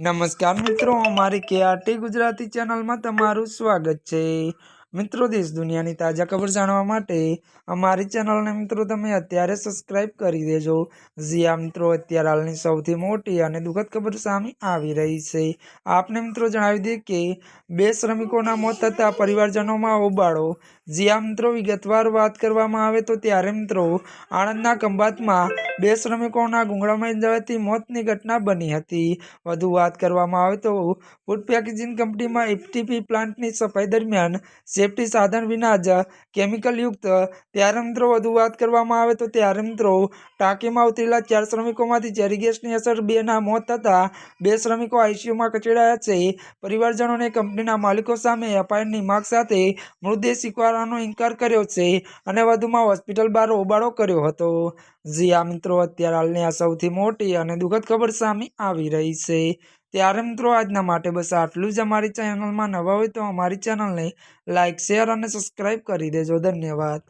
નમસ્કાર મિત્રો, અમારી કેઆરટી ગુજરાતી ચેનલમાં તમારું સ્વાગત છે। મિત્રો, દેશ દુનિયાની તાજા ખબર જાણવા માટે અમારી ચેનલને મિત્રો તમે અત્યારે સબસ્ક્રાઇબ કરી દેજો। જ્યાં મિત્રો અત્યારે હાલની સૌથી મોટી અને દુઃખદ ખબર સામે આવી રહી છે। આપને મિત્રો જણાવી દઈએ કે 2 શ્રમિકોના મોત થતા પરિવારજનોમાં હોબાળો। જ્યાં મિત્રો વિગતવાર વાત કરવામાં આવે તો ત્યારે મિત્રો આણંદના ખંભાતમાં 2 શ્રમિકોના ગુંગળામય જવાથી મોતની ઘટના બની હતી। વધુ વાત કરવામાં આવે તો ફૂડ પેકેજિંગ કંપનીમાં એફટીપી પ્લાન્ટની સફાઈ દરમિયાન સેફટી સાધન વિના જ કેમિકલયુક્ત। ત્યારે મિત્રો વધુ વાત કરવામાં આવે તો ત્યારે મિત્રો ટાંકીમાં ઉતરેલા 4 શ્રમિકોમાંથી ઝેરી ગેસની અસર 2ના મોત થતાં 2 શ્રમિકો આઈસીયુમાં કચડાયા છે। પરિવારજનોને કંપનીના માલિકો સામે એફઆઈઆરની માગ સાથે મૃતદેહ સ્વીકારવાનો ઇનકાર કર્યો છે અને વધુમાં હોસ્પિટલ બહાર હોબાળો કર્યો હતો। જી આ મિત્રો અત્યારે હાલની આ સૌથી મોટી અને દુઃખદ ખબર સામે આવી રહી છે। ત્યારે મિત્રો આજના માટે બસ આટલું જ। અમારી ચેનલમાં નવા હોય તો અમારી ચેનલને લાઇક, શેર અને સબસ્ક્રાઇબ કરી દેજો। ધન્યવાદ।